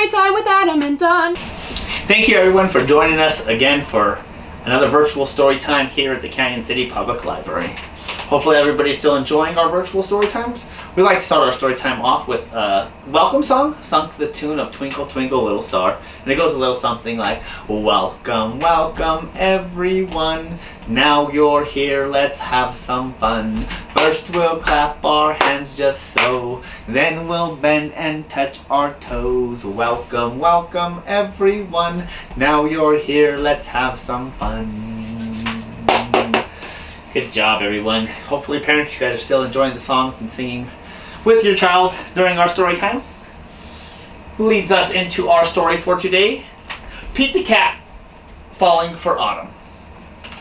Story time with Adam and Don. Thank you everyone for joining us again for another virtual story time here at the Canyon City Public Library. Hopefully everybody's still enjoying our virtual story times. We like to start our story time off with a welcome song sung to the tune of Twinkle Twinkle Little Star. And it goes a little something like, welcome, welcome everyone. Now you're here, let's have some fun. First we'll clap our hands just so. Then we'll bend and touch our toes. Welcome, welcome everyone. Now you're here, let's have some fun. Good job, everyone. Hopefully, parents, you guys are still enjoying the songs and singing with your child during our story time. Leads us into our story for today. Pete the Cat Falling for Autumn.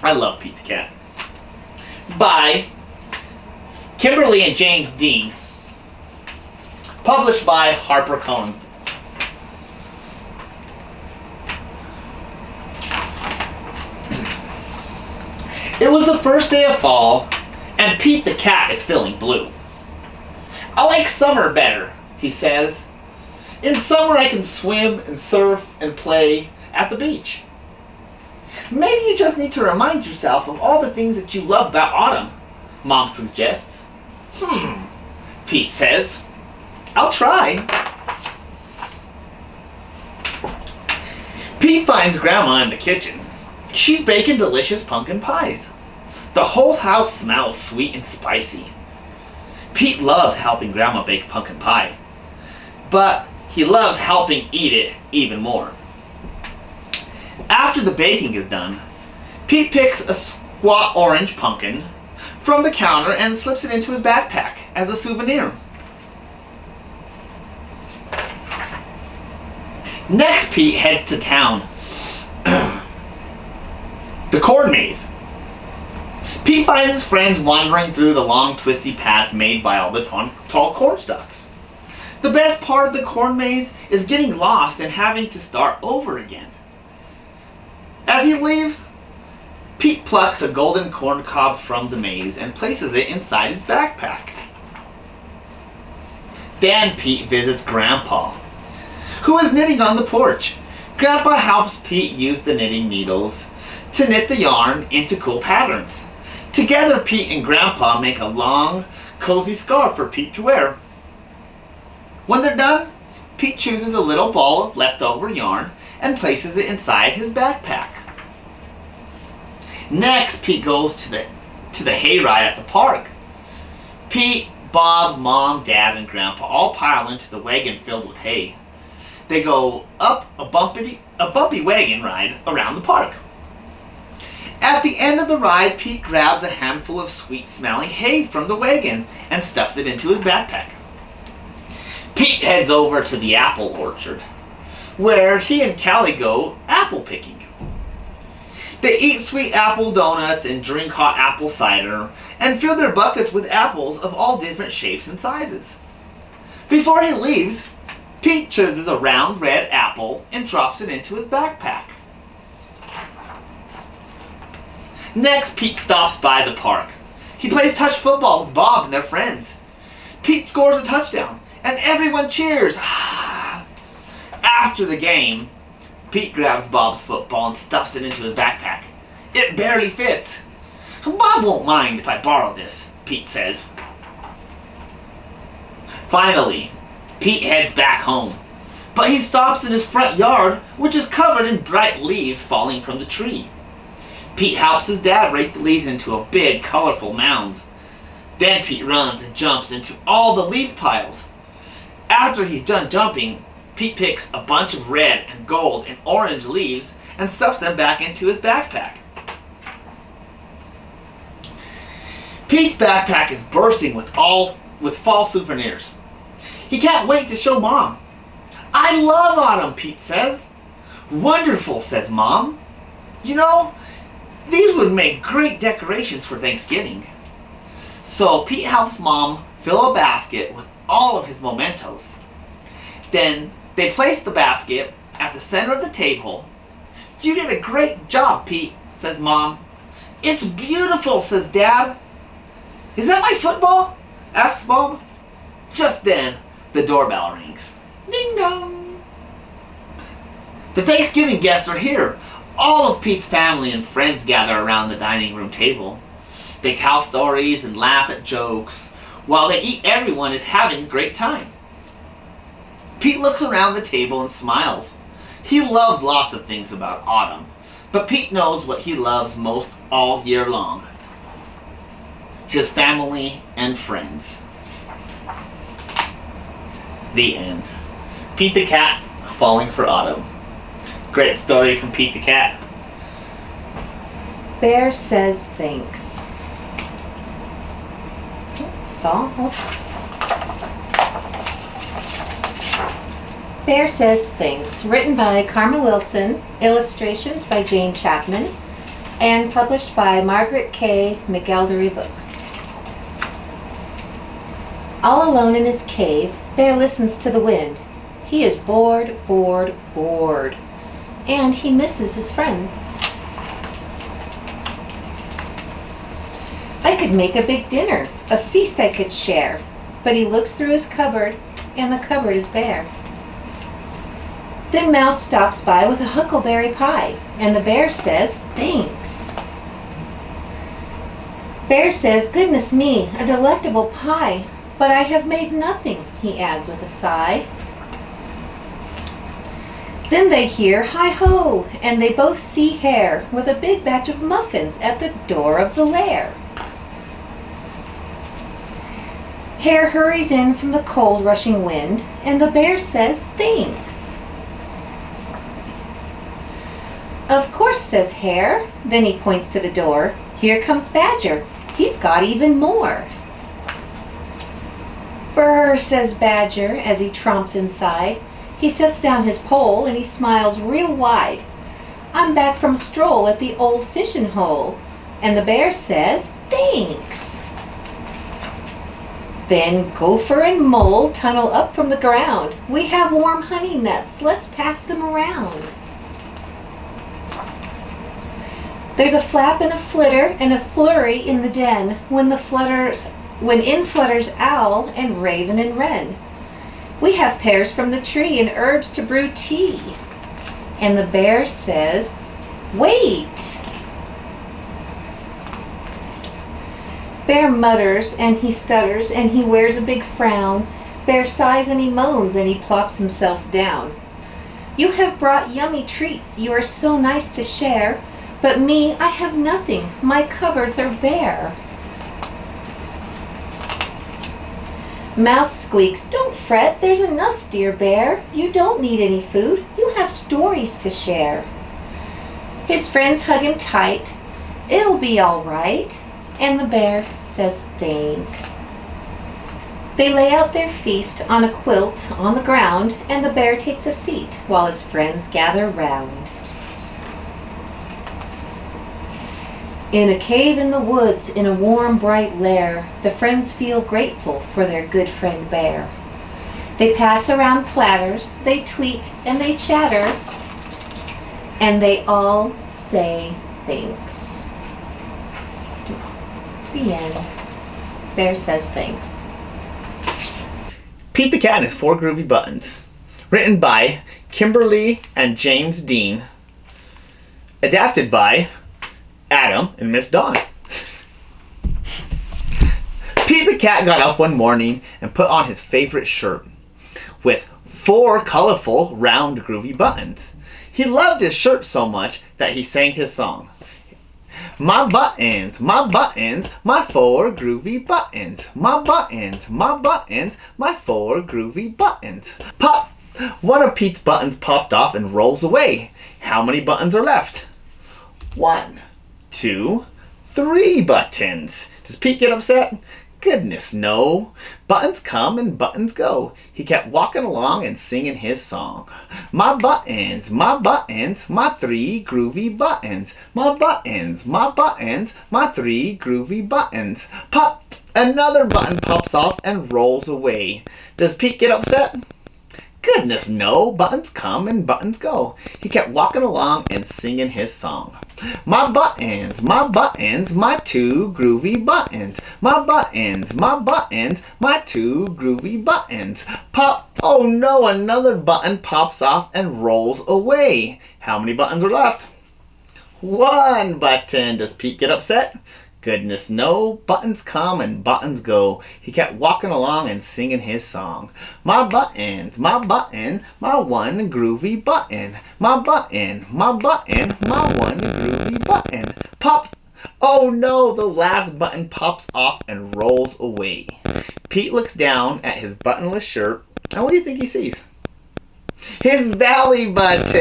I love Pete the Cat. By Kimberly and James Dean. Published by HarperCollins. It was the first day of fall, and Pete the Cat is feeling blue. I like summer better, he says. In summer I can swim and surf and play at the beach. Maybe you just need to remind yourself of all the things that you love about autumn, Mom suggests. Pete says. I'll try. Pete finds Grandma in the kitchen. She's baking delicious pumpkin pies. The whole house smells sweet and spicy. Pete loves helping Grandma bake pumpkin pie, but he loves helping eat it even more. After the baking is done, Pete picks a squat orange pumpkin from the counter and slips it into his backpack as a souvenir. Next, Pete heads to town. The corn maze. Pete finds his friends wandering through the long twisty path made by all the tall corn stalks. The best part of the corn maze is getting lost and having to start over again. As he leaves, Pete plucks a golden corn cob from the maze and places it inside his backpack. Then Pete visits Grandpa, who is knitting on the porch. Grandpa helps Pete use the knitting needles to knit the yarn into cool patterns. Together, Pete and Grandpa make a long, cozy scarf for Pete to wear. When they're done, Pete chooses a little ball of leftover yarn and places it inside his backpack. Next, Pete goes to the hayride at the park. Pete, Bob, Mom, Dad, and Grandpa all pile into the wagon filled with hay. They go up a bumpy wagon ride around the park. At the end of the ride, Pete grabs a handful of sweet-smelling hay from the wagon and stuffs it into his backpack. Pete heads over to the apple orchard, where he and Callie go apple picking. They eat sweet apple donuts and drink hot apple cider and fill their buckets with apples of all different shapes and sizes. Before he leaves, Pete chooses a round red apple and drops it into his backpack. Next, Pete stops by the park. He plays touch football with Bob and their friends. Pete scores a touchdown, and everyone cheers. After the game, Pete grabs Bob's football and stuffs it into his backpack. It barely fits. Bob won't mind if I borrow this, Pete says. Finally, Pete heads back home, but he stops in his front yard, which is covered in bright leaves falling from the tree. Pete helps his dad rake the leaves into a big, colorful mounds. Then Pete runs and jumps into all the leaf piles. After he's done jumping, Pete picks a bunch of red and gold and orange leaves and stuffs them back into his backpack. Pete's backpack is bursting with fall souvenirs. He can't wait to show Mom. I love autumn, Pete says. Wonderful, says Mom. You know, these would make great decorations for Thanksgiving. So Pete helps Mom fill a basket with all of his mementos. Then they place the basket at the center of the table. You did a great job, Pete, says Mom. It's beautiful, says Dad. Is that my football? Asks Bob. Just then, the doorbell rings. Ding dong. The Thanksgiving guests are here. All of Pete's family and friends gather around the dining room table. They tell stories and laugh at jokes. While they eat, everyone is having a great time. Pete looks around the table and smiles. He loves lots of things about autumn, but Pete knows what he loves most all year long: his family and friends. The end. Pete the Cat Falling for Autumn. Great story from Pete the Cat. Bear says thanks. Let's fall. Bear Says Thanks, written by Karma Wilson, illustrations by Jane Chapman, and published by Margaret K. McElderry Books. All alone in his cave, Bear listens to the wind. He is bored, bored, bored, and he misses his friends. I could make a big dinner, a feast I could share, but he looks through his cupboard, and the cupboard is bare. Then Mouse stops by with a huckleberry pie, and the bear says, thanks. Bear says, goodness me, a delectable pie, but I have made nothing, he adds with a sigh. Then they hear, hi-ho, and they both see Hare with a big batch of muffins at the door of the lair. Hare hurries in from the cold rushing wind, and the bear says, thanks. Of course, says Hare. Then he points to the door. Here comes Badger. He's got even more. Brr, says Badger as he tromps inside. He sets down his pole and he smiles real wide. I'm back from a stroll at the old fishing hole. And the bear says, thanks. Then Gopher and Mole tunnel up from the ground. We have warm honey nuts. Let's pass them around. There's a flap and a flitter and a flurry in the den when in flutters owl and raven and wren. We have pears from the tree and herbs to brew tea. And the bear says, wait. Bear mutters and he stutters and he wears a big frown. Bear sighs and he moans and he plops himself down. You have brought yummy treats, you are so nice to share. But me, I have nothing. My cupboards are bare. Mouse squeaks, don't fret, there's enough, dear bear. You don't need any food. You have stories to share. His friends hug him tight. It'll be all right. And the bear says thanks. They lay out their feast on a quilt on the ground, and the bear takes a seat while his friends gather round. In a cave in the woods, in a warm, bright lair, the friends feel grateful for their good friend Bear. They pass around platters, they tweet and they chatter, and they all say thanks. The end. Bear Says Thanks. Pete the Cat and His Four Groovy Buttons. Written by Kimberly and James Dean. Adapted by Adam and Miss Dawn. Pete the Cat got up one morning and put on his favorite shirt with 4 colorful, round, groovy buttons. He loved his shirt so much that he sang his song. My buttons, my 4 groovy buttons. My buttons, my 4 groovy buttons. Pop! One of Pete's buttons popped off and rolls away. How many buttons are left? 1, 2, 3 buttons. Does Pete get upset? Goodness, no. Buttons come and buttons go. He kept walking along and singing his song. My buttons, my 3 groovy buttons. My buttons, my 3 groovy buttons. Pop! Another button pops off and rolls away. Does Pete get upset? Goodness no, buttons come and buttons go. He kept walking along and singing his song. My buttons, my two groovy buttons. My buttons, my two groovy buttons. Pop, oh no, another button pops off and rolls away. How many buttons are left? One button. Does Pete get upset? Goodness no, buttons come and buttons go. He kept walking along and singing his song. My buttons, my one groovy button. My button, my one groovy button. Pop! Oh no, the last button pops off and rolls away. Pete looks down at his buttonless shirt, and what do you think he sees? His belly button!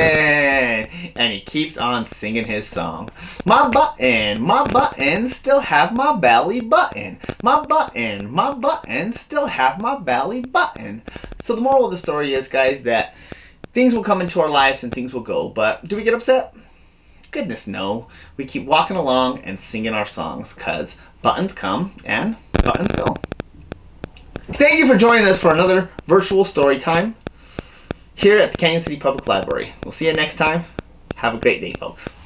And he keeps on singing his song. My button, still have my belly button. My button, still have my belly button. So the moral of the story is, guys, that things will come into our lives and things will go. But do we get upset? Goodness no. We keep walking along and singing our songs, because buttons come and buttons go. Thank you for joining us for another virtual story time here at the Canyon City Public Library. We'll see you next time. Have a great day, folks.